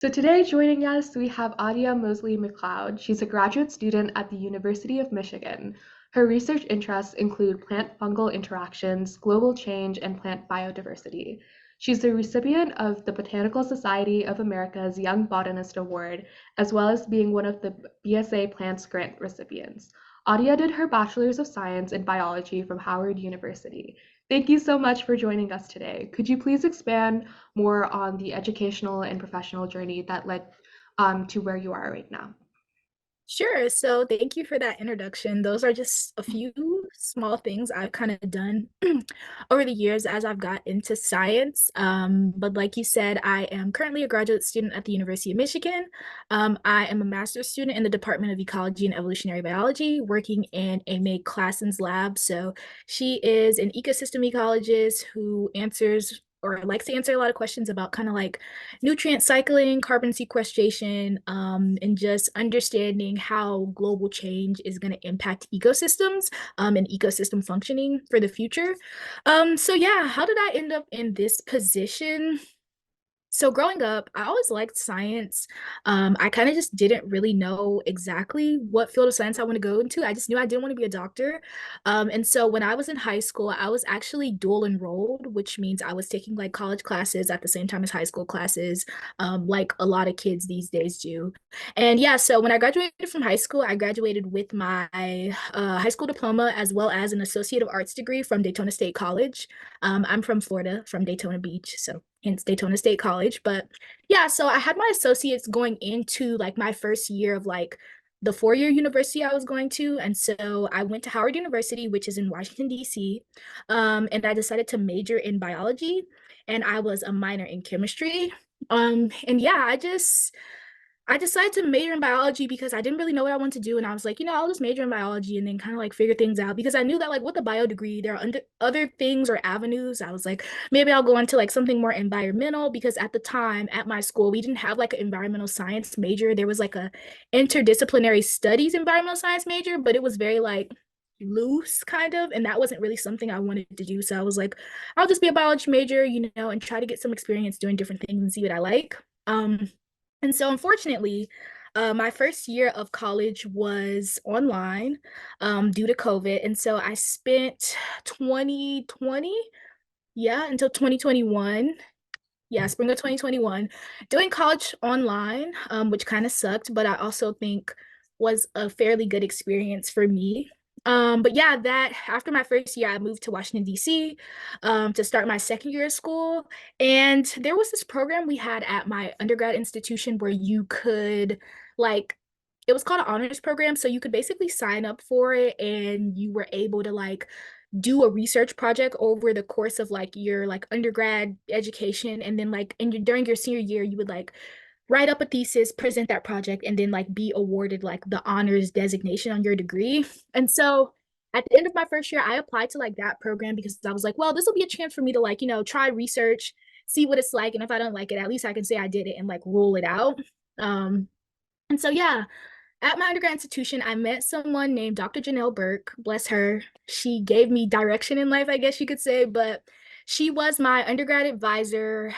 So today joining us, we have Aadia Mosely McCloud. She's a graduate student at the University of Michigan. Her research interests include plant-fungal interactions, global change, and plant biodiversity. She's the recipient of the Botanical Society of America's Young Botanist Award, as well as being one of the BSA Plants Grant recipients. Aadia did her Bachelor's of Science in Biology from Howard University. Thank you so much for joining us today. Could you please expand more on the educational and professional journey that led to where you are right now? Sure. So thank you for that introduction. Those are just a few small things I've kind of done over the years as I've got into science. But like you said, I am currently a graduate student at the University of Michigan. I am a master's student in the Department of Ecology and Evolutionary Biology, working in Amy Klassen's lab. So she is an ecosystem ecologist who answers or likes to answer a lot of questions about kind of like nutrient cycling, carbon sequestration, and just understanding how global change is going to impact ecosystems and ecosystem functioning for the future. So yeah, how did I end up in this position? So growing up, I always liked science. I kind of just didn't really know exactly what field of science I want to go into. I just knew I didn't want to be a doctor. And so when I was in high school, I was actually dual enrolled, which means I was taking like college classes at the same time as high school classes, like a lot of kids these days do. And yeah, so when I graduated from high school, I graduated with my high school diploma as well as an Associate of Arts degree from Daytona State College. I'm from Florida, from Daytona Beach, so hence Daytona State College. But yeah, so I had my associates going into like my first year of like the 4-year university I was going to. And so I went to Howard University, which is in Washington, D.C. And I decided to major in biology, and I was a minor in chemistry. And yeah, I decided to major in biology because I didn't really know what I wanted to do. And I was like, I'll just major in biology and then kind of like figure things out because I knew that like with a bio degree, there are other things or avenues. I was like, maybe I'll go into like something more environmental because at the time at my school, we didn't have like an environmental science major. There was like a interdisciplinary studies environmental science major, but it was very like loose kind of. And that wasn't really something I wanted to do. So I was like, I'll just be a biology major, and try to get some experience doing different things and see what I like. And so, unfortunately, my first year of college was online due to COVID. And so I spent 2020, yeah, until 2021. Yeah, spring of 2021, doing college online, which kind of sucked, but I also think was a fairly good experience for me. But yeah, that after my first year, I moved to Washington, D.C., to start my second year of school. And there was this program we had at my undergrad institution where you could, like, it was called an honors program. So you could basically sign up for it and you were able to, like, do a research project over the course of like your like undergrad education, and then like during your senior year you would like write up a thesis, present that project, and then like be awarded like the honors designation on your degree. And so at the end of my first year I applied to like that program because I was like, well, this will be a chance for me to like try research, see what it's like, and if I don't like it, at least I can say I did it and like rule it out. And so yeah, at my undergrad institution, I met someone named Dr. Janelle Burke. Bless her. She gave me direction in life, I guess you could say, but she was my undergrad advisor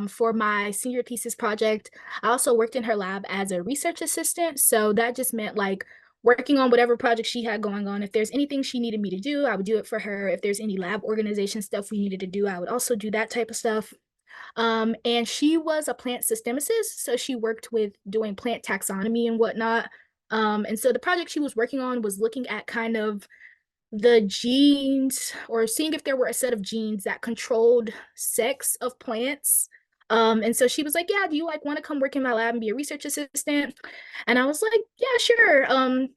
for my senior thesis project. I also worked in her lab as a research assistant. So that just meant like working on whatever project she had going on. If there's anything she needed me to do, I would do it for her. If there's any lab organization stuff we needed to do, I would also do that type of stuff. And she was a plant systemicist, so she worked with doing plant taxonomy and whatnot. And so the project she was working on was looking at kind of the genes or seeing if there were a set of genes that controlled sex of plants. And so she was like, yeah, do you like want to come work in my lab and be a research assistant? And I was like, yeah, sure.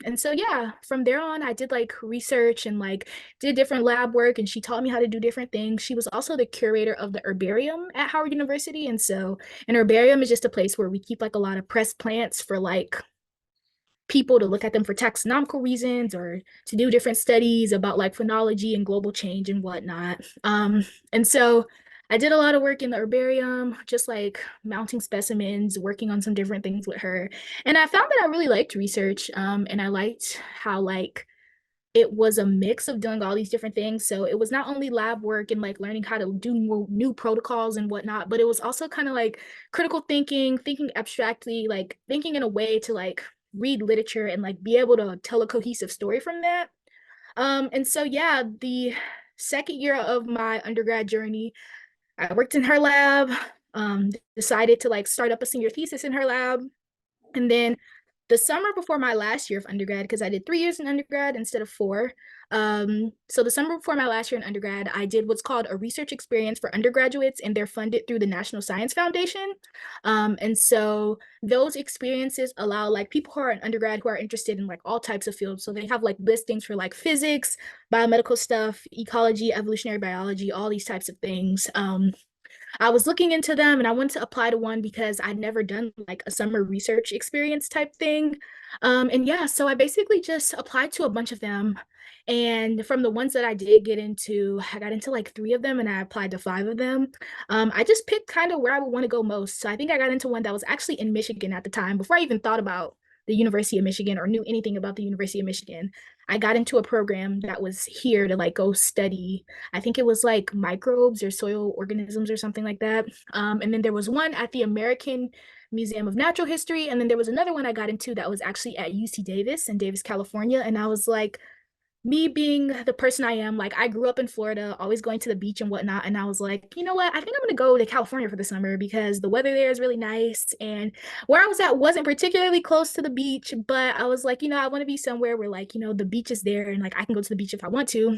And so yeah, from there on, I did like research and like did different lab work, and she taught me how to do different things. She was also the curator of the herbarium at Howard University. And so an herbarium is just a place where we keep like a lot of pressed plants for like people to look at them for taxonomical reasons or to do different studies about like phenology and global change and whatnot. And so I did a lot of work in the herbarium, just like mounting specimens, working on some different things with her. And I found that I really liked research, and I liked how like it was a mix of doing all these different things. So it was not only lab work and like learning how to do new protocols and whatnot, but it was also kind of like critical thinking, thinking abstractly, like thinking in a way to like read literature and like be able to tell a cohesive story from that. And so yeah, the second year of my undergrad journey, I worked in her lab, decided to like start up a senior thesis in her lab. And then the summer before my last year of undergrad, because I did 3 years in undergrad instead of four. So the summer before my last year in undergrad, I did what's called a research experience for undergraduates, and they're funded through the National Science Foundation. And so those experiences allow like people who are in undergrad who are interested in like all types of fields. So they have like listings for like physics, biomedical stuff, ecology, evolutionary biology, all these types of things. I was looking into them and I wanted to apply to one because I'd never done like a summer research experience type thing. And yeah, so I basically just applied to a bunch of them. And from the ones that I did get into, I got into like three of them and I applied to five of them. I just picked kind of where I would want to go most. So I think I got into one that was actually in Michigan at the time before I even thought about the University of Michigan or knew anything about the University of Michigan. I got into a program that was here to like go study. I think it was like microbes or soil organisms or something like that. And then there was one at the American Museum of Natural History. And then there was another one I got into that was actually at UC Davis in Davis, California. And I was like, me being the person I am, like I grew up in Florida, always going to the beach and whatnot. And I was like, you know what? I think I'm gonna go to California for the summer because the weather there is really nice. And where I was at wasn't particularly close to the beach, but I was like, I want to be somewhere where like, the beach is there and like I can go to the beach if I want to.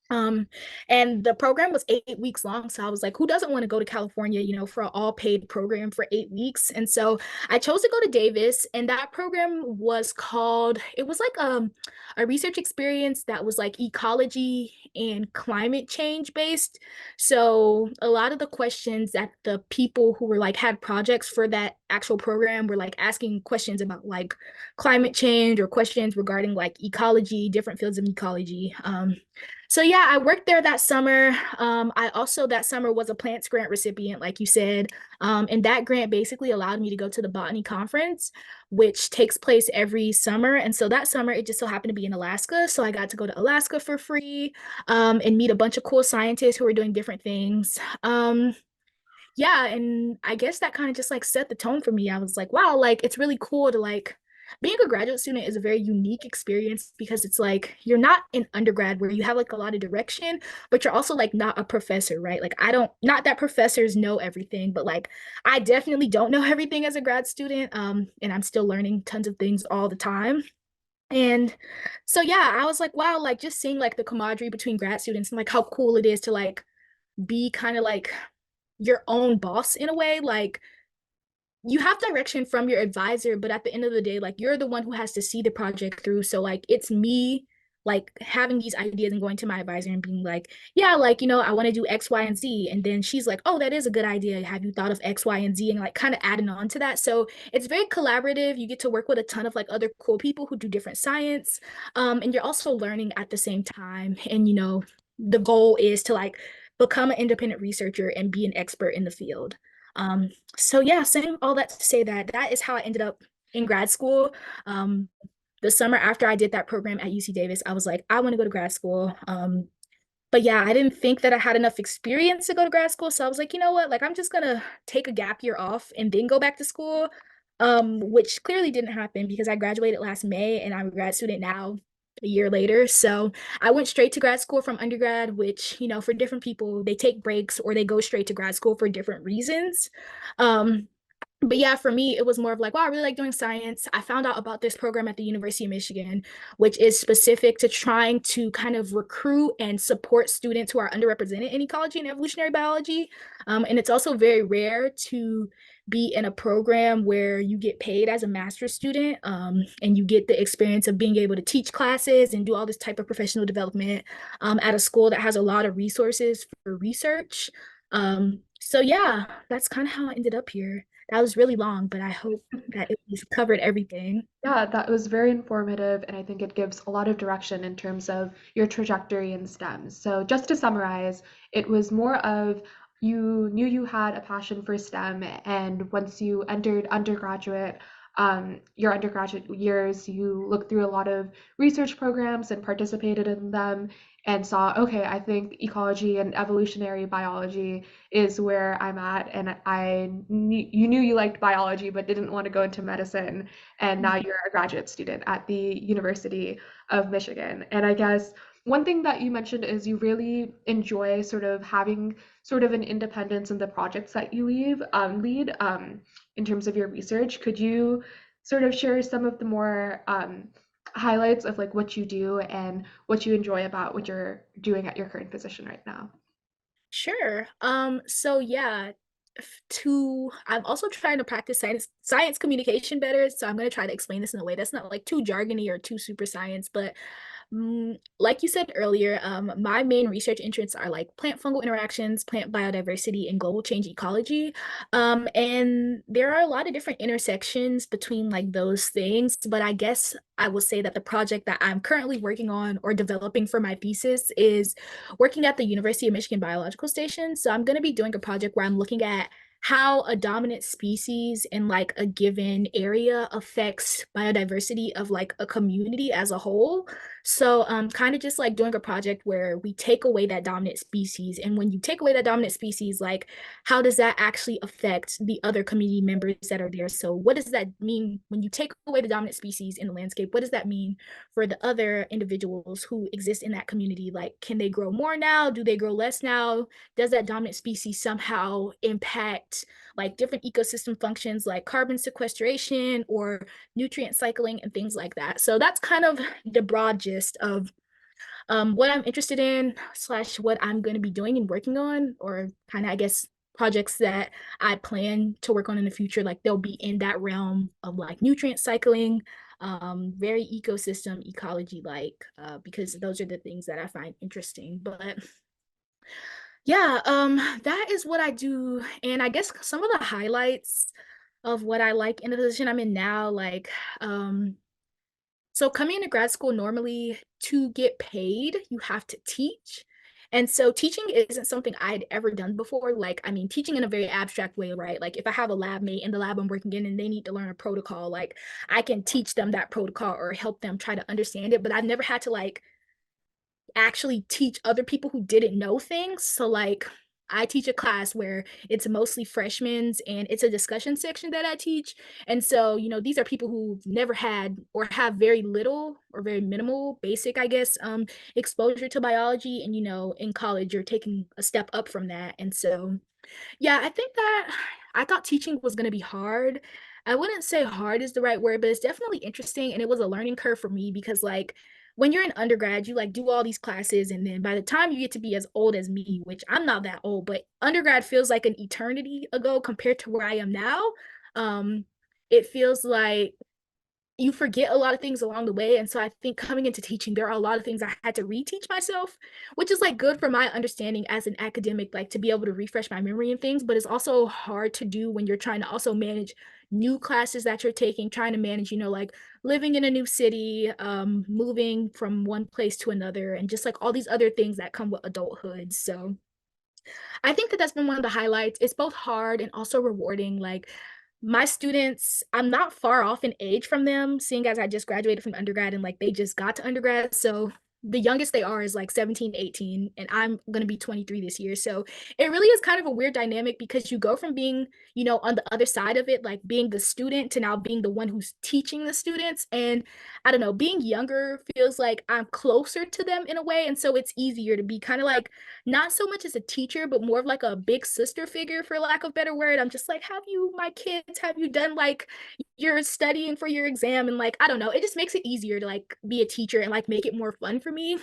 Um, and the program was 8 weeks long. So I was like, who doesn't want to go to California, for an all paid program for 8 weeks? And so I chose to go to Davis, and that program was called, it was like a research experience that was like ecology and climate change based. So a lot of the questions that the people who were like had projects for that actual program were like asking questions about like climate change or questions regarding like ecology, different fields of ecology. So yeah, I worked there that summer. I also that summer was a plants grant recipient, like you said. And that grant basically allowed me to go to the botany conference, which takes place every summer. And so that summer it just so happened to be in Alaska. So I got to go to Alaska for free, and meet a bunch of cool scientists who were doing different things. Yeah, and I guess that kind of just like set the tone for me. I was like, wow, like it's really cool to like being a graduate student is a very unique experience because it's like you're not in undergrad where you have like a lot of direction, but you're also like not a professor, right? Like I don't, not that professors know everything, but like I definitely don't know everything as a grad student. And I'm still learning tons of things all the time. And so yeah, I was like, wow, like just seeing like the camaraderie between grad students and like how cool it is to like be kind of like your own boss in a way. Like you have direction from your advisor, but at the end of the day, like you're the one who has to see the project through. So like it's me like having these ideas and going to my advisor and being like, yeah, like, I want to do X, Y, and Z. And then she's like, oh, that is a good idea. Have you thought of X, Y, and Z? And like kind of adding on to that. So it's very collaborative. You get to work with a ton of like other cool people who do different science. And you're also learning at the same time. And the goal is to like become an independent researcher and be an expert in the field. So yeah, saying all that to say that that is how I ended up in grad school. Um, the summer after I did that program at UC Davis, I was like, I want to go to grad school. But yeah, I didn't think that I had enough experience to go to grad school. So I was like, you know what? Like, I'm just gonna take a gap year off and then go back to school. Which clearly didn't happen because I graduated last May and I'm a grad student now a year later. So I went straight to grad school from undergrad, which, for different people, they take breaks or they go straight to grad school for different reasons. Um, but yeah, for me, it was more of like, wow, I really like doing science. I found out about this program at the University of Michigan, which is specific to trying to kind of recruit and support students who are underrepresented in ecology and evolutionary biology. And it's also very rare to be in a program where you get paid as a master's student, and you get the experience of being able to teach classes and do all this type of professional development, at a school that has a lot of resources for research. So yeah, that's kind of how I ended up here. That was really long, but I hope that it was covered everything. Yeah, that was very informative, and I think it gives a lot of direction in terms of your trajectory in STEM. So, just to summarize, it was more of you knew you had a passion for STEM, and once you entered undergraduate, your undergraduate years, you looked through a lot of research programs and participated in them and saw, okay, I think ecology and evolutionary biology is where I'm at. And you knew you liked biology, but didn't want to go into medicine. And now you're a graduate student at the University of Michigan. And I guess one thing that you mentioned is you really enjoy sort of having sort of an independence in the projects that you lead in terms of your research. Could you sort of share some of the more highlights of like what you do and what you enjoy about what you're doing at your current position right now? Sure. So yeah, I'm also trying to practice science communication better. So I'm gonna try to explain this in a way that's not like too jargony or too super science, but like you said earlier, my main research interests are like plant fungal interactions, plant biodiversity, and global change ecology. And there are a lot of different intersections between like those things, but I guess I will say that the project that I'm currently working on or developing for my thesis is working at the University of Michigan Biological Station. So I'm going to be doing a project where I'm looking at how a dominant species in like a given area affects biodiversity of like a community as a whole. So kind of just like doing a project where we take away that dominant species. And when you take away that dominant species, like how does that actually affect the other community members that are there? So what does that mean when you take away the dominant species in the landscape? What does that mean for the other individuals who exist in that community? Like, can they grow more now? Do they grow less now? Does that dominant species somehow impact like different ecosystem functions like carbon sequestration or nutrient cycling and things like that? So that's kind of the broad gist of what I'm interested in slash what I'm going to be doing and working on, or kind of, I guess, projects that I plan to work on in the future. Like they'll be in that realm of like nutrient cycling, very ecosystem ecology like, because those are the things that I find interesting. But yeah, that is what I do. And I guess some of the highlights of what I like in the position I'm in now, like, so coming into grad school, normally to get paid, you have to teach. And so teaching isn't something I'd ever done before. Like, I mean, teaching in a very abstract way, right? Like if I have a lab mate in the lab I'm working in and they need to learn a protocol, like I can teach them that protocol or help them try to understand it. But I've never had to like actually teach other people who didn't know things. So like I teach a class where it's mostly freshmen and it's a discussion section that I teach. And so, these are people who've never had or have very little or very minimal basic, I guess, exposure to biology. And, in college, you're taking a step up from that. And so yeah, I think that I thought teaching was going to be hard. I wouldn't say hard is the right word, but it's definitely interesting. And it was a learning curve for me because, like, when you're in undergrad, you like do all these classes. And then by the time you get to be as old as me, which I'm not that old, but undergrad feels like an eternity ago compared to where I am now. Um, it feels like you forget a lot of things along the way. And so I think coming into teaching, there are a lot of things I had to reteach myself, which is like good for my understanding as an academic, like to be able to refresh my memory and things. But it's also hard to do when you're trying to also manage new classes that you're taking, trying to manage, like living in a new city, moving from one place to another, and just like all these other things that come with adulthood. So I think that that's been one of the highlights. It's both hard and also rewarding. Like my students, I'm not far off in age from them, seeing as I just graduated from undergrad and like they just got to undergrad. So the youngest they are is like 17, 18, and I'm going to be 23 this year. So it really is kind of a weird dynamic because you go from being, on the other side of it, like being the student to now being the one who's teaching the students. And I don't know, being younger feels like I'm closer to them in a way. And so it's easier to be kind of like not so much as a teacher, but more of like a big sister figure, for lack of better word. I'm just like, my kids, have you done like you're studying for your exam? And like, I don't know, it just makes it easier to like be a teacher and like make it more fun for me.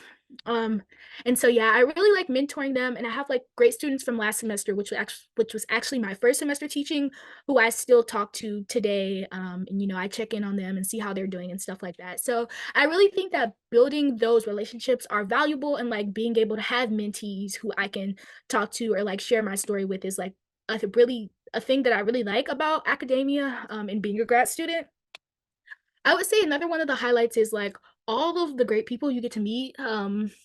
Um, and so yeah, I really like mentoring them, and I have like great students from last semester, which was actually my first semester teaching, who I still talk to today. And I check in on them and see how they're doing and stuff like that. So I really think that building those relationships are valuable, and like being able to have mentees who I can talk to or like share my story with is like a thing that I really like about academia, and being a grad student. I would say another one of the highlights is like all of the great people you get to meet,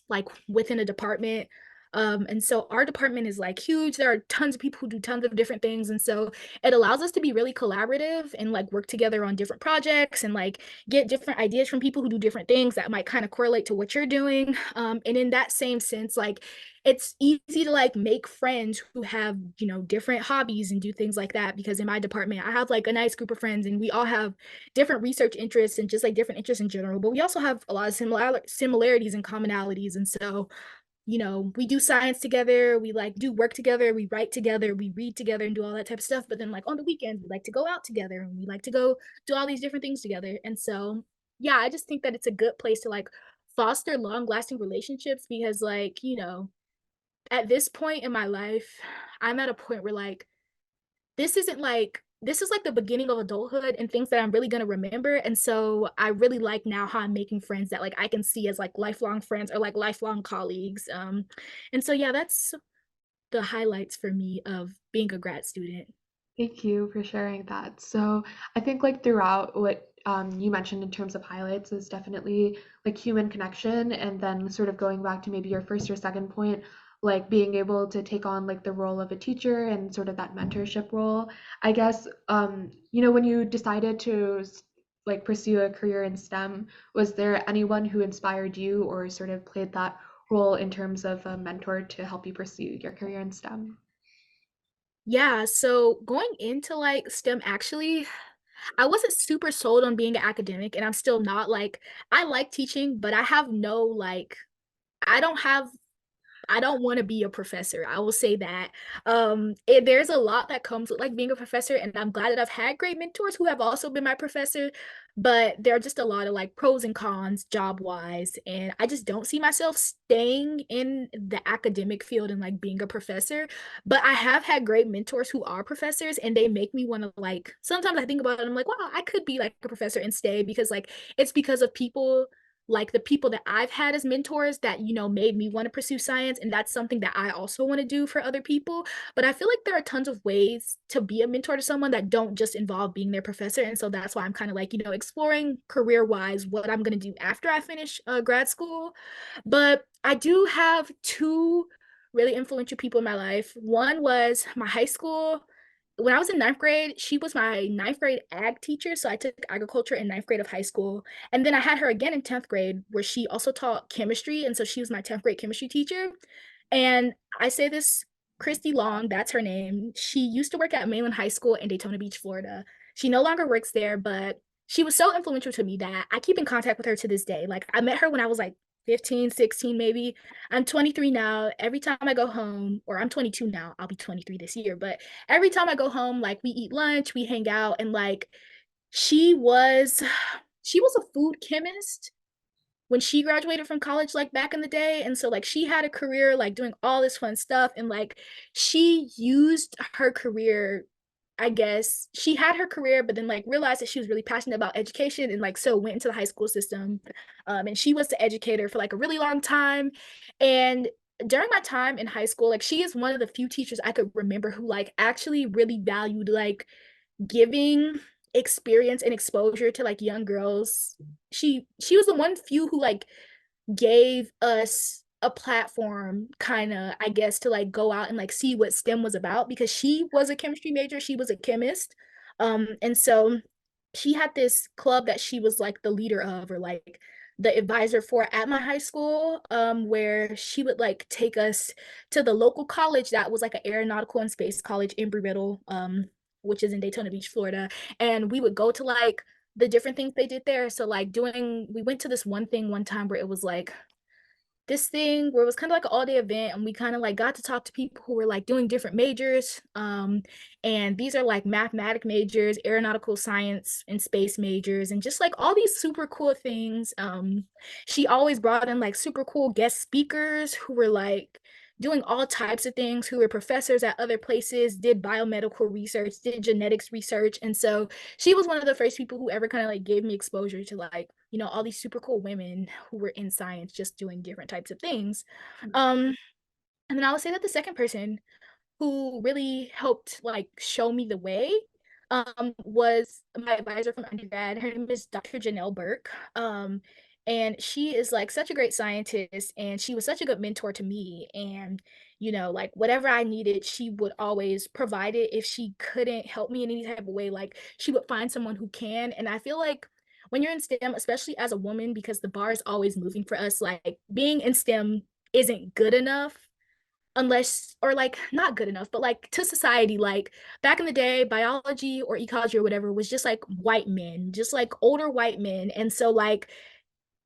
like within a department. And so our department is like huge. There are tons of people who do tons of different things. And so it allows us to be really collaborative and like work together on different projects and like get different ideas from people who do different things that might kind of correlate to what you're doing. And in that same sense, like it's easy to like make friends who have, you know, different hobbies and do things like that. Because in my department, I have like a nice group of friends and we all have different research interests and just like different interests in general. But we also have a lot of similarities and commonalities. And so you know, we do science together, we like do work together, we write together, we read together and do all that type of stuff. But then like on the weekends, we like to go out together and we like to go do all these different things together. And so, yeah, I just think that it's a good place to like foster long lasting relationships because like, you know, at this point in my life, I'm at a point where like this is like the beginning of adulthood and things that I'm really gonna remember. And so I really like now how I'm making friends that like I can see as like lifelong friends or like lifelong colleagues. And so yeah, that's the highlights for me of being a grad student. Thank you for sharing that. So I think like throughout what you mentioned in terms of highlights is definitely like human connection, and then sort of going back to maybe your first or second point, like being able to take on like the role of a teacher and sort of that mentorship role. I guess when you decided to like pursue a career in STEM, was there anyone who inspired you or sort of played that role in terms of a mentor to help you pursue your career in STEM? Yeah, so going into like STEM actually, I wasn't super sold on being an academic and I'm still not like I like teaching, but I have no like I don't have I don't want to be a professor. I will say that. There's a lot that comes with like being a professor, and I'm glad that I've had great mentors who have also been my professor. But there are just a lot of like pros and cons job wise, and I just don't see myself staying in the academic field and like being a professor. But I have had great mentors who are professors, and they make me want to like. Sometimes I think about it, and I'm like, wow, I could be like a professor and stay because like it's because of people like the people that I've had as mentors that, you know, made me want to pursue science. And that's something that I also want to do for other people. But I feel like there are tons of ways to be a mentor to someone that don't just involve being their professor. And so that's why I'm kind of like, you know, exploring career wise what I'm going to do after I finish grad school. But I do have two really influential people in my life. One was my high school when I was in ninth grade, she was my ninth grade ag teacher. So I took agriculture in ninth grade of high school. And then I had her again in 10th grade, where she also taught chemistry. And so she was my 10th grade chemistry teacher. And I say this, Christy Long, that's her name. She used to work at Mainland High School in Daytona Beach, Florida. She no longer works there, but she was so influential to me that I keep in contact with her to this day. Like I met her when I was like 15, 16, maybe. I'm 23 now. Every time I go home, or I'm 22 now, I'll be 23 this year, but every time I go home, like we eat lunch, we hang out, and like she was she was a food chemist when she graduated from college like back in the day, and so like she had a career like doing all this fun stuff, and like she used her career, I guess she had her career but then like realized that she was really passionate about education and like so went into the high school system. And she was the educator for like a really long time. And during my time in high school, like she is one of the few teachers I could remember who like actually really valued like giving experience and exposure to like young girls. She was the one few who like gave us a platform kind of, I guess, to like go out and like see what STEM was about because she was a chemistry major, she was a chemist. And so she had this club that she was like the leader of or like the advisor for at my high school, where she would like take us to the local college that was like an aeronautical and space college, Embry-Riddle, which is in Daytona Beach, Florida. And we would go to like the different things they did there. So like we went to this one thing one time where it was like this thing where it was kind of like an all day event and we kind of like got to talk to people who were like doing different majors. And these are like mathematic majors, aeronautical science and space majors, and just like all these super cool things. She always brought in like super cool guest speakers who were like doing all types of things, who were professors at other places, did biomedical research, did genetics research. And so she was one of the first people who ever kind of like gave me exposure to like, you know, all these super cool women who were in science just doing different types of things. um and then I would say that the second person who really helped like show me the way was my advisor from undergrad. Her name is Dr. Janelle Burke. And she is like such a great scientist, and she was such a good mentor to me. And, like whatever I needed, she would always provide it. If she couldn't help me in any type of way, like she would find someone who can. And I feel like when you're in STEM, especially as a woman, because the bar is always moving for us, like being in STEM isn't good enough unless, or like not good enough, but like to society, like back in the day, biology or ecology or whatever was just like white men, just like older white men. And so like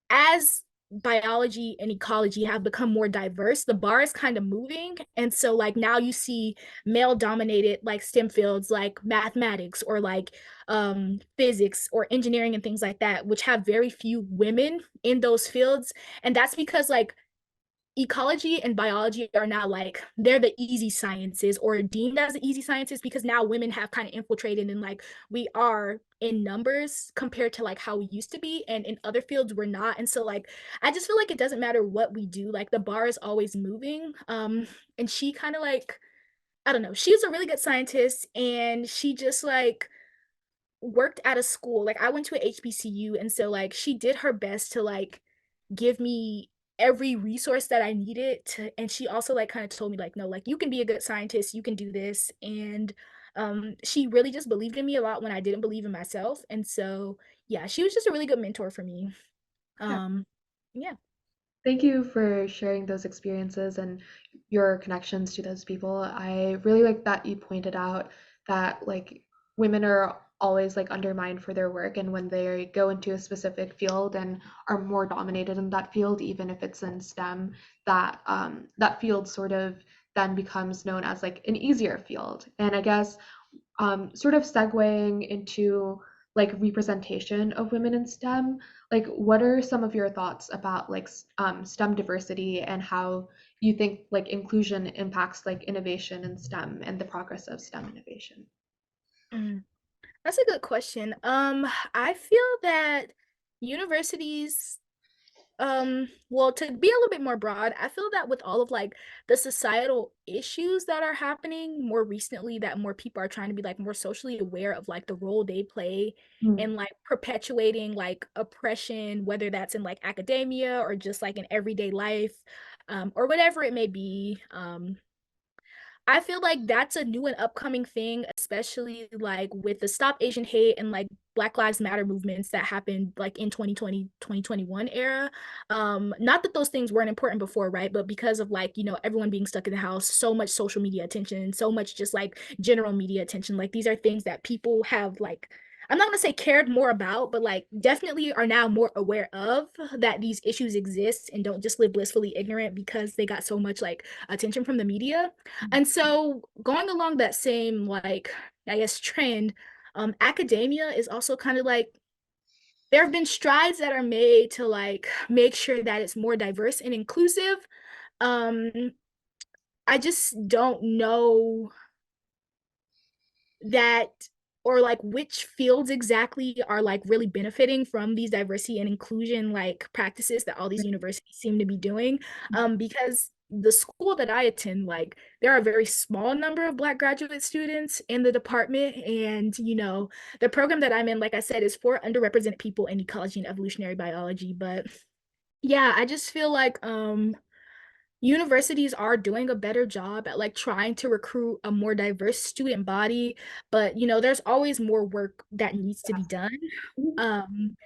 as biology and ecology have become more diverse, the bar is kind of moving. And so like now you see male dominated like STEM fields like mathematics or like physics or engineering and things like that, which have very few women in those fields. And that's because like ecology and biology are now like they're the easy sciences or deemed as the easy sciences because now women have kind of infiltrated and like we are in numbers compared to like how we used to be, and in other fields we're not. And so like I just feel like it doesn't matter what we do, like the bar is always moving. And she kind of like, I don't know, she was a really good scientist, and she just like worked at a school. Like I went to a HBCU, and so like she did her best to like give me every resource that I needed to. And she also like kind of told me like, no, like you can be a good scientist, you can do this. And she really just believed in me a lot when I didn't believe in myself. And so yeah, she was just a really good mentor for me. Yeah. Um yeah. Thank you for sharing those experiences and your connections to those people. I really like that you pointed out that like women are always like undermined for their work, and when they go into a specific field and are more dominated in that field, even if it's in STEM, that that field sort of then becomes known as like an easier field. And I guess sort of segueing into like representation of women in STEM, like what are some of your thoughts about like STEM diversity and how you think like inclusion impacts like innovation in STEM and the progress of STEM innovation? Mm. That's a good question. I feel that universities, well, to be a little bit more broad, I feel that with all of like the societal issues that are happening more recently, that more people are trying to be like more socially aware of like the role they play Mm. in like perpetuating like oppression, whether that's in like academia or just like in everyday life, or whatever it may be. I feel like that's a new and upcoming thing, especially like with the Stop Asian Hate and like Black Lives Matter movements that happened like in 2020, 2021 era. Not that those things weren't important before, right? But because of like, everyone being stuck in the house, so much social media attention, so much just like general media attention. Like these are things that people have like, I'm not gonna say cared more about, but like definitely are now more aware of that these issues exist and don't just live blissfully ignorant because they got so much like attention from the media. And so going along that same like I guess trend, academia is also kind of like there have been strides that are made to like make sure that it's more diverse and inclusive. Um, I just don't know that, or like which fields exactly are like really benefiting from these diversity and inclusion like practices that all these universities seem to be doing. Because the school that I attend, like there are a very small number of Black graduate students in the department, and the program that I'm in, like I said, is for underrepresented people in ecology and evolutionary biology. But yeah, I just feel like universities are doing a better job at like trying to recruit a more diverse student body, but there's always more work that needs to be done. Mhm. um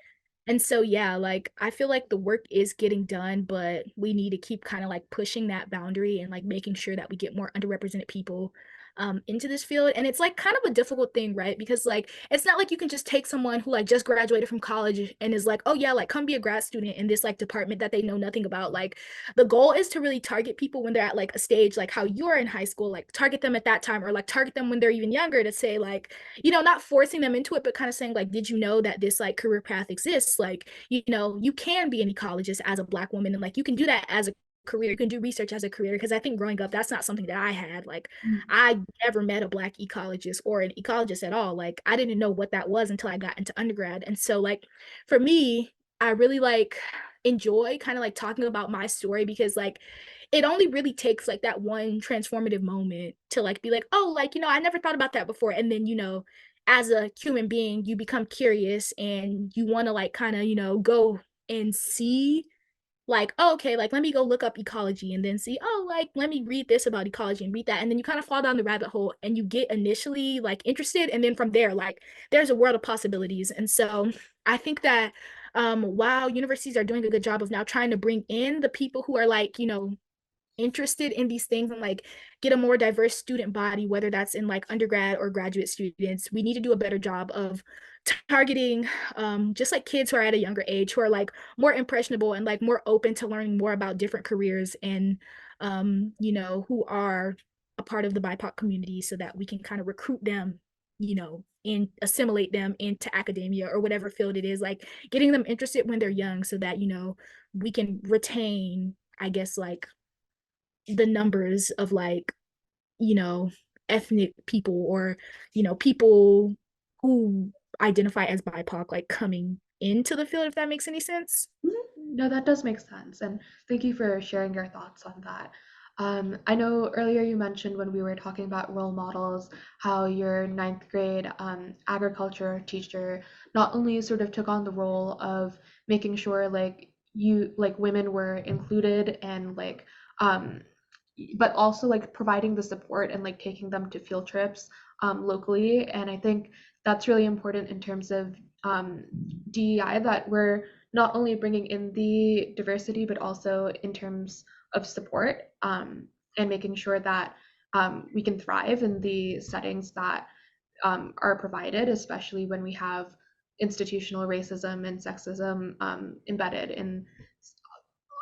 and so yeah, like I feel like the work is getting done, but we need to keep kind of like pushing that boundary and like making sure that we get more underrepresented people into this field. And it's like kind of a difficult thing, right? Because like it's not like you can just take someone who like just graduated from college and is like, oh yeah, like come be a grad student in this like department that they know nothing about. Like the goal is to really target people when they're at like a stage like how you are in high school, like target them at that time, or like target them when they're even younger to say like, not forcing them into it, but kind of saying like, did you know that this like career path exists? Like, you can be an ecologist as a Black woman, and like you can do that as a career. You can do research as a career. Because I think growing up, that's not something that I had. Like, I never met a Black ecologist or an ecologist at all. Like, I didn't know what that was until I got into undergrad. And so, like, for me, I really like enjoy kind of like talking about my story because like it only really takes like that one transformative moment to like be like, oh, like, I never thought about that before. And then, as a human being, you become curious and you want to like kind of, go and see like, oh, okay, like let me go look up ecology and then see, oh, like let me read this about ecology and read that. And then you kind of fall down the rabbit hole and you get initially like interested. And then from there, like there's a world of possibilities. And so I think that while universities are doing a good job of now trying to bring in the people who are like, interested in these things and like get a more diverse student body, whether that's in like undergrad or graduate students, we need to do a better job of targeting just like kids who are at a younger age who are like more impressionable and like more open to learning more about different careers and who are a part of the BIPOC community so that we can kind of recruit them, and assimilate them into academia or whatever field it is, like getting them interested when they're young so that we can retain, I guess, like the numbers of like, you know, ethnic people or, people who identify as BIPOC like coming into the field, if that makes any sense. No, that does make sense. And thank you for sharing your thoughts on that. I know earlier you mentioned when we were talking about role models, how your ninth grade agriculture teacher not only sort of took on the role of making sure like women were included and um, but also like providing the support and like taking them to field trips locally. And I think that's really important in terms of DEI, that we're not only bringing in the diversity, but also in terms of support and making sure that we can thrive in the settings that are provided, especially when we have institutional racism and sexism embedded in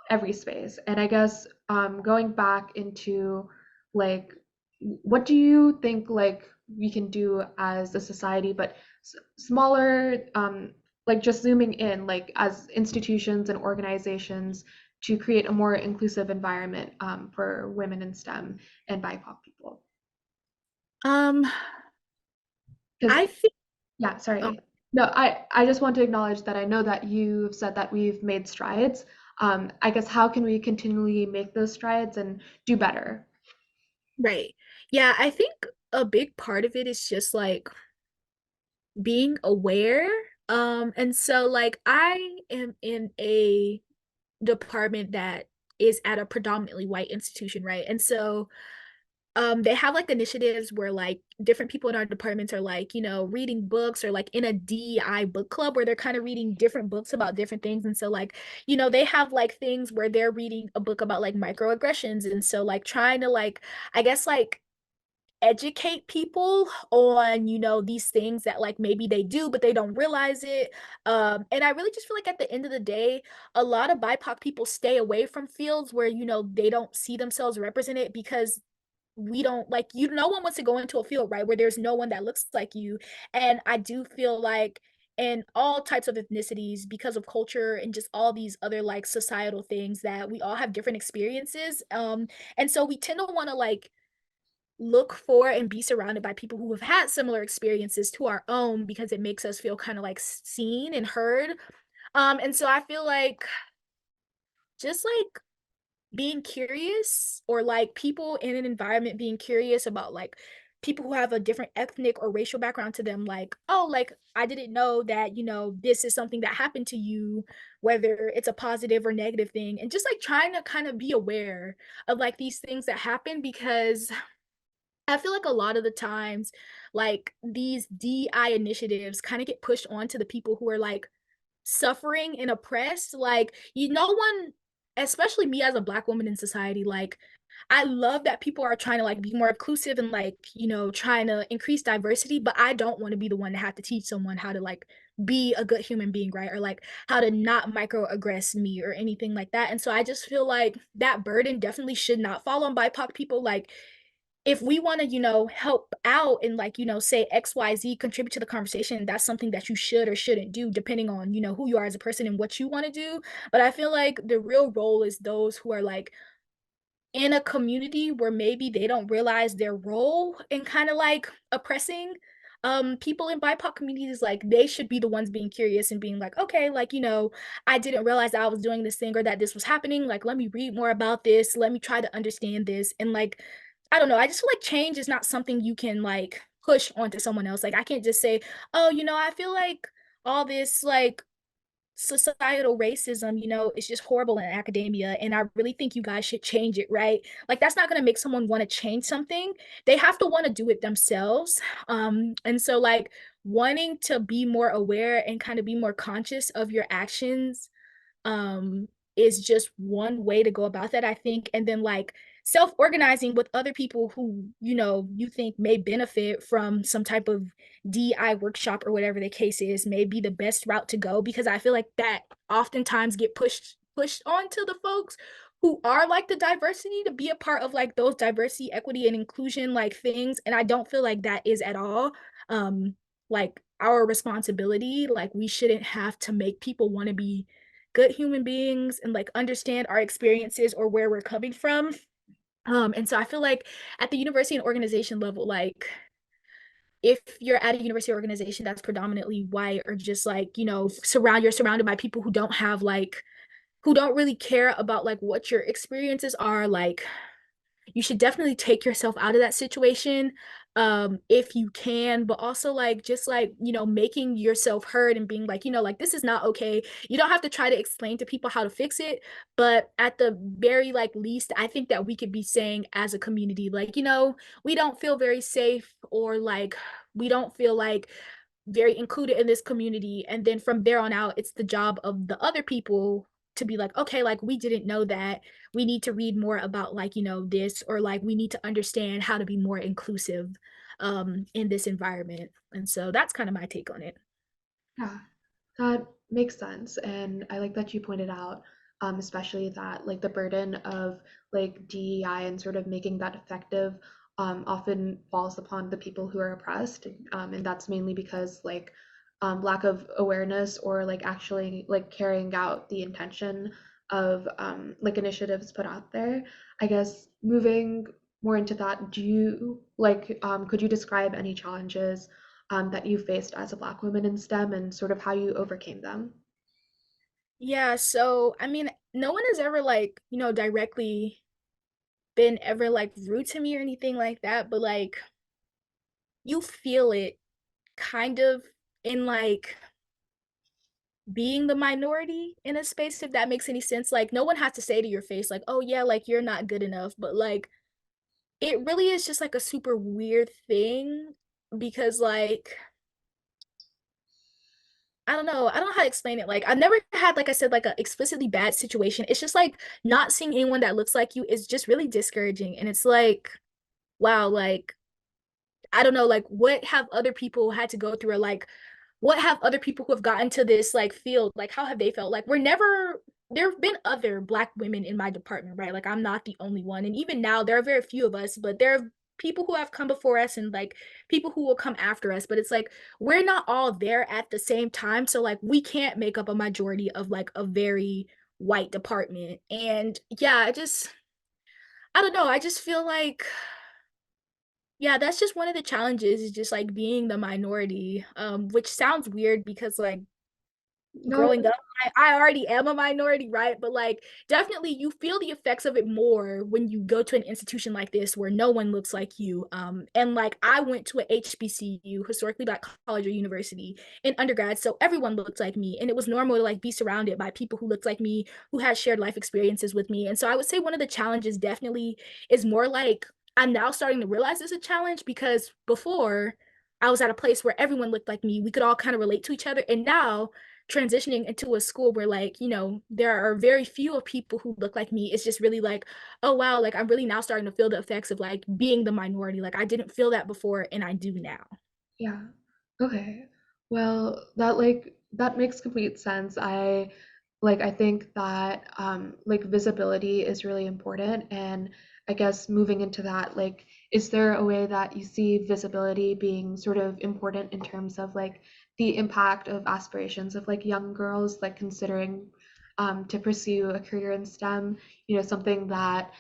every space. And I guess going back into like, what do you think like we can do as a society, but smaller, like just zooming in, like as institutions and organizations to create a more inclusive environment for women in STEM and BIPOC people? Um, Because I think, yeah, oh, sorry. No, I just want to acknowledge that I know that you've said that we've made strides. I guess how can we continually make those strides and do better? right. Yeah, I think a big part of it is just like being aware. And so like I am in a department that is at a predominantly white institution, right? And so they have like initiatives where like different people in our departments are like, reading books or like in a DEI book club where they're kind of reading different books about different things. And so like, they have like things where they're reading a book about like microaggressions. And so like trying to like, I guess like educate people on these things that like maybe they do but they don't realize it, and I really just feel like at the end of the day a lot of BIPOC people stay away from fields where they don't see themselves represented because we don't like no one wants to go into a field right where there's no one that looks like you. And I do feel like in all types of ethnicities because of culture and just all these other like societal things that we all have different experiences, and so we tend to want to like look for and be surrounded by people who have had similar experiences to our own because it makes us feel kind of like seen and heard. And so I feel like just like being curious or like people in an environment being curious about like people who have a different ethnic or racial background to them, like, oh, like I didn't know that this is something that happened to you, whether it's a positive or negative thing, and just like trying to kind of be aware of like these things that happen because I feel like a lot of the times, like these DI initiatives kind of get pushed on to the people who are like suffering and oppressed. Like, no one, especially me as a Black woman in society, like, I love that people are trying to like be more inclusive and like, trying to increase diversity, but I don't want to be the one to have to teach someone how to like be a good human being, right? Or like how to not microaggress me or anything like that. And so I just feel like that burden definitely should not fall on BIPOC people. Like, if we want to, help out and like, say XYZ, contribute to the conversation, that's something that you should or shouldn't do, depending on, who you are as a person and what you want to do. But I feel like the real role is those who are like in a community where maybe they don't realize their role in kind of like oppressing people in BIPOC communities. Like they should be the ones being curious and being like, okay, like I didn't realize that I was doing this thing or that this was happening, like let me read more about this, let me try to understand this. And like I don't know, I just feel like change is not something you can like push onto someone else. Like I can't just say, oh, I feel like all this like societal racism, is just horrible in academia. And I really think you guys should change it, right? Like, that's not going to make someone want to change something. They have to want to do it themselves. And so, like, wanting to be more aware and kind of be more conscious of your actions um is just one way to go about that, I think. And then, like, self-organizing with other people who you think may benefit from some type of DI workshop or whatever the case is may be the best route to go, because I feel like that oftentimes get pushed onto the folks who are like the diversity to be a part of like those diversity, equity, and inclusion like things. And I don't feel like that is at all um like our responsibility. Like, we shouldn't have to make people want to be good human beings and like understand our experiences or where we're coming from. And so I feel like at the university and organization level, like, if you're at a university organization that's predominantly white, or just like, you're surrounded by people who don't have like who don't really care about like what your experiences are, like, you should definitely take yourself out of that situation if you can, but also like just like making yourself heard and being like, like, this is not okay. You don't have to try to explain to people how to fix it, but at the very like least, I think that we could be saying as a community, like, we don't feel very safe, or like we don't feel like very included in this community. And then from there on out, it's the job of the other people to be like, okay, like, we didn't know that. We need to read more about like, this, or like we need to understand how to be more inclusive in this environment. And so that's kind of my take on it. Yeah, that makes sense. And I like that you pointed out, especially that like the burden of like DEI and sort of making that effective often falls upon the people who are oppressed. And that's mainly because like lack of awareness or like actually like carrying out the intention of like initiatives put out there. I guess moving more into that, do you like could you describe any challenges that you faced as a Black woman in STEM and sort of how you overcame them? Yeah, so I mean, no one has ever like, directly been ever like rude to me or anything like that, but like you feel it kind of in like being the minority in a space, if that makes any sense. Like, no one has to say to your face like, oh yeah, like, you're not good enough, but like it really is just like a super weird thing, because like, I don't know how to explain it. Like, I've never had, like I said, like a explicitly bad situation. It's just like not seeing anyone that looks like you is just really discouraging. And it's like, wow, like, I don't know, like, what have other people had to go through, or like what have other people who have gotten to this like field, like, how have they felt? Like, there have been other Black women in my department, right? Like, I'm not the only one. And even now there are very few of us, but there are people who have come before us, and like people who will come after us. But it's like we're not all there at the same time, so like we can't make up a majority of like a very white department. And yeah, I don't know, I just feel like, yeah, that's just one of the challenges, is just like being the minority, which sounds weird because like No, growing up, I already am a minority, right? But like, definitely you feel the effects of it more when you go to an institution like this where no one looks like you. And like, I went to a HBCU, historically Black college or university, in undergrad, so everyone looked like me, and it was normal to like be surrounded by people who looked like me, who had shared life experiences with me. And so I would say one of the challenges definitely is more like, I'm now starting to realize it's a challenge, because before I was at a place where everyone looked like me, we could all kind of relate to each other, and now transitioning into a school where like, there are very few of people who look like me, it's just really like, oh wow, like, I'm really now starting to feel the effects of like being the minority. Like, I didn't feel that before, and I do now. yeah. Okay. Well, that like that makes complete sense. I think that like visibility is really important and I guess moving into that, like, is there a way that you see visibility being sort of important in terms of like the impact of aspirations of like young girls like considering to pursue a career in STEM? You know, something that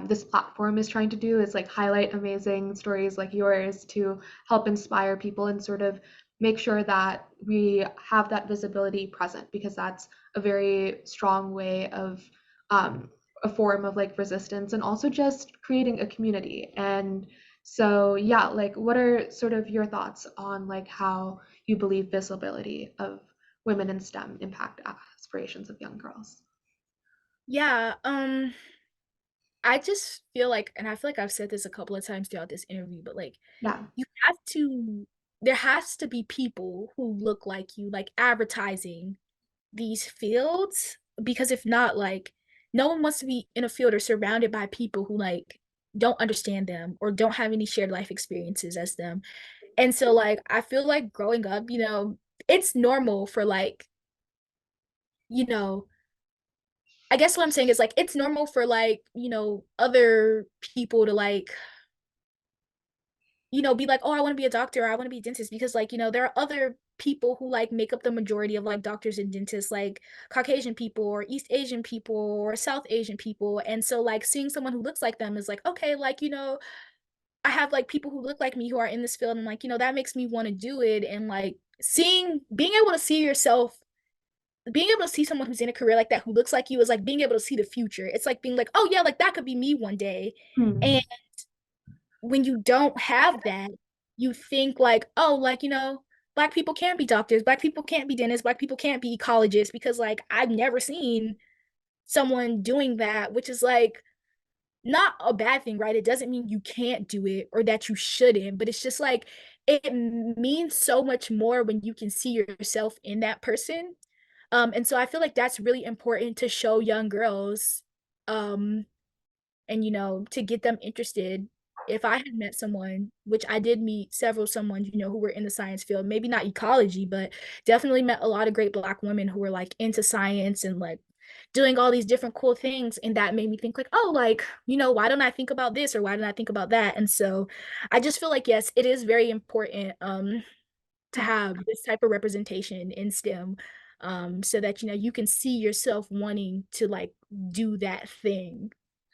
this platform is trying to do is like highlight amazing stories like yours to help inspire people and sort of make sure that we have that visibility present because that's a very strong way of a form of like resistance and also just creating a community. And so, yeah, like what are sort of your thoughts on like how you believe visibility of women in STEM impact aspirations of young girls? Yeah, I just feel like, and I feel like I've said this a couple of times throughout this interview, but like Yeah. you have to, there has to be people who look like you, like advertising these fields, because if not, like no one wants to be in a field or surrounded by people who like don't understand them or don't have any shared life experiences as them. And so like I feel like growing up, it's normal for like, you know, I guess what I'm saying is like it's normal for like, other people to like, be like, oh, I want to be a doctor, or I want to be a dentist, because like, there are other people who like make up the majority of like doctors and dentists, like Caucasian people or East Asian people or South Asian people. And so like seeing someone who looks like them is like, okay, like, I have like people who look like me who are in this field, and like, that makes me want to do it. And like being able to see yourself, being able to see someone who's in a career like that who looks like you is like being able to see the future. It's like being like, oh yeah, like that could be me one day. Hmm. And when you don't have that, you think like, oh, like, Black people can't be doctors, Black people can't be dentists, Black people can't be ecologists, because like I've never seen someone doing that, which is like not a bad thing, right? It doesn't mean you can't do it or that you shouldn't, but it's just like it means so much more when you can see yourself in that person. And so I feel like that's really important to show young girls. Um, and to get them interested. If I had met someone, which I did meet several someone, who were in the science field, maybe not ecology, but definitely met a lot of great Black women who were like into science and like doing all these different cool things. And that made me think like, oh, like, why don't I think about this, or why don't I think about that? And so I just feel like, yes, it is very important to Yeah. have this type of representation in STEM, so that you can see yourself wanting to like do that thing.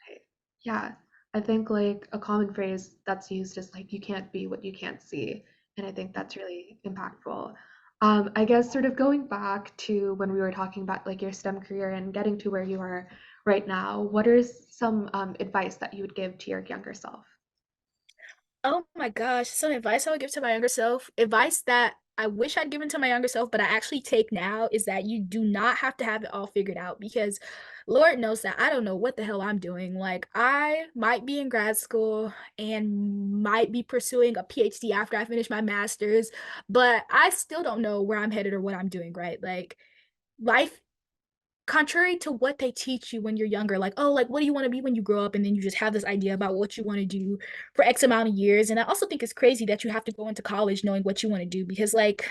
Right. Yeah. I think like a common phrase that's used is like you can't be what you can't see. And I think that's really impactful. I guess sort of going back to when we were talking about like your STEM career and getting to where you are right now, what are some advice that you would give to your younger self? Oh my gosh, some advice I would give to my younger self, advice that I wish I'd given to my younger self, but I actually take now, is that you do not have to have it all figured out, because Lord knows that I don't know what the hell I'm doing. Like, I might be in grad school and might be pursuing a PhD after I finish my master's, but I still don't know where I'm headed or what I'm doing, right? Like, life, contrary to what they teach you when you're younger, like, oh, like, what do you want to be when you grow up? And then you just have this idea about what you want to do for X amount of years. And I also think it's crazy that you have to go into college knowing what you want to do, because, like,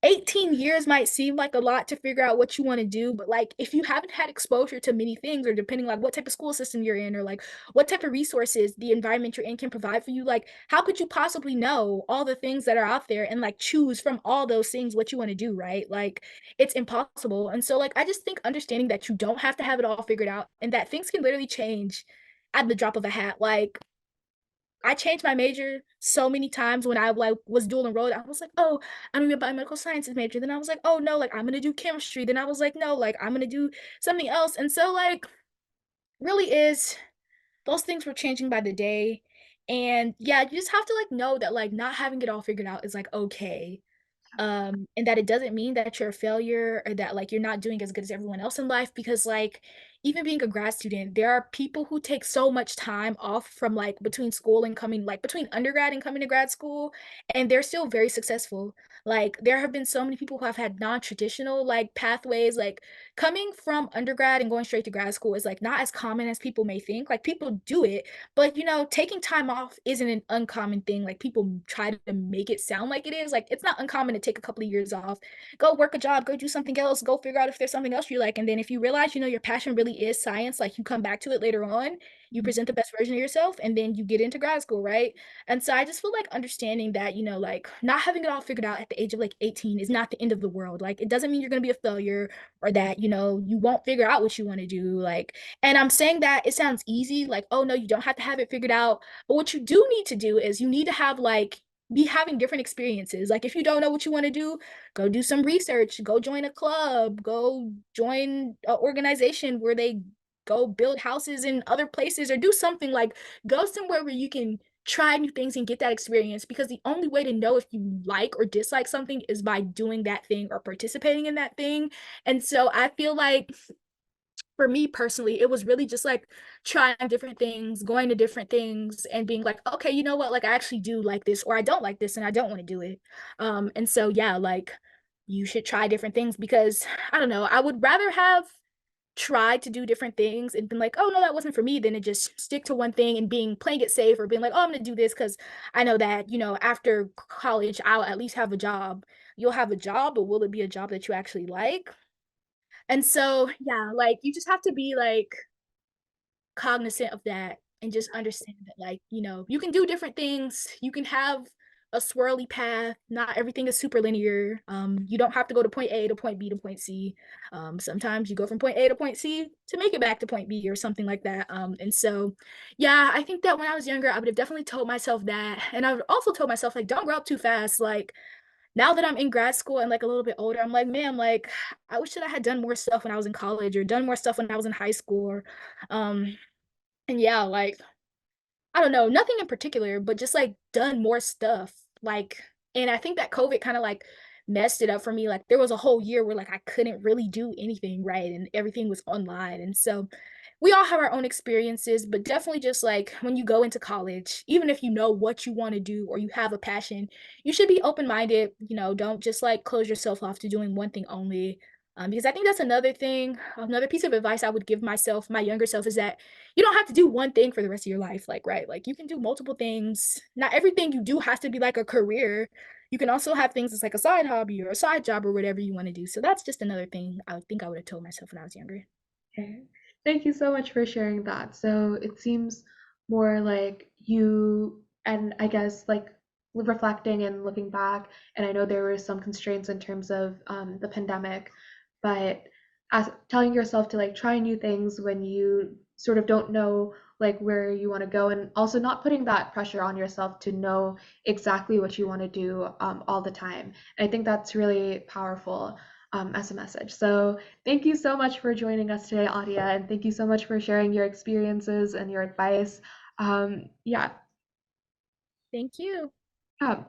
18 years might seem like a lot to figure out what you want to do, but like if you haven't had exposure to many things, or depending like what type of school system you're in, or like what type of resources the environment you're in can provide for you, like how could you possibly know all the things that are out there and like choose from all those things what you want to do, right? Like it's impossible. And so like I just think understanding that you don't have to have it all figured out, and that things can literally change at the drop of a hat. Like I changed my major so many times when I like was dual enrolled. I was like, oh, I'm gonna be a biomedical sciences major. Then I was like, oh no, like I'm gonna do chemistry. Then I was like, no, like I'm gonna do something else. And so like really is, those things were changing by the day. And yeah, you just have to like know that like not having it all figured out is like okay, and that it doesn't mean that you're a failure, or that like you're not doing as good as everyone else in life, because like even being a grad student, there are people who take so much time off from like between school and coming, like between undergrad and coming to grad school, and they're still very successful. Like there have been so many people who have had non-traditional like pathways. Like coming from undergrad and going straight to grad school is like not as common as people may think. Like people do it, but taking time off isn't an uncommon thing. Like people try to make it sound like it is. Like it's not uncommon to take a couple of years off, go work a job, go do something else, go figure out if there's something else you like. And then if you realize, your passion really is science, like you come back to it later on, you present the best version of yourself, and then you get into grad school, right? And so I just feel like understanding that, like not having it all figured out at the age of like 18 is not the end of the world. Like it doesn't mean you're gonna be a failure, or that, you won't figure out what you want to do. Like, and I'm saying that it sounds easy, like, oh no, you don't have to have it figured out. But what you do need to do is you need to have like be having different experiences. Like if you don't know what you want to do, go do some research, go join a club, go join an organization where they go build houses in other places, or do something like go somewhere where you can try new things and get that experience, because the only way to know if you like or dislike something is by doing that thing or participating in that thing. And so I feel like for me personally, it was really just like trying different things, going to different things, and being like, okay, you know what? Like, I actually do like this, or I don't like this, and I don't want to do it. And so, yeah, like, you should try different things because I don't know, I would rather have tried to do different things and been like, oh, no, that wasn't for me, than to just stick to one thing and being playing it safe or being like, oh, I'm going to do this because I know that, after college, I'll at least have a job. You'll have a job, but will it be a job that you actually like? And so, yeah, like you just have to be like cognizant of that and just understand that, like, you can do different things. You can have a swirly path. Not everything is super linear. You don't have to go to point A to point B to point C. Sometimes you go from point A to point C to make it back to point B or something like that. And so, yeah, I think that when I was younger, I would have definitely told myself that. And I would also told myself, like, don't grow up too fast. Like, now that I'm in grad school and like a little bit older, I'm like, man, like I wish that I had done more stuff when I was in college or done more stuff when I was in high school. Or, and yeah, like I don't know, nothing in particular, but just like done more stuff. Like, and I think that COVID kind of like messed it up for me. Like, there was a whole year where like I couldn't really do anything right and everything was online. And so we all have our own experiences, but definitely just like when you go into college, even if you know what you want to do or you have a passion, you should be open minded. Don't just like close yourself off to doing one thing only. Because I think that's another thing, another piece of advice I would give myself, my younger self, is that you don't have to do one thing for the rest of your life. Like, right, like you can do multiple things. Not everything you do has to be like a career. You can also have things as like a side hobby or a side job or whatever you want to do. So that's just another thing I think I would have told myself when I was younger. Okay. Thank you so much for sharing that. So it seems more like you, and I guess like reflecting and looking back, and I know there were some constraints in terms of the pandemic, but as telling yourself to like try new things when you sort of don't know like where you want to go, and also not putting that pressure on yourself to know exactly what you want to do all the time. And I think that's really powerful as a message. So thank you so much for joining us today, Aadia, and thank you so much for sharing your experiences and your advice. Yeah, Thank you. yeah.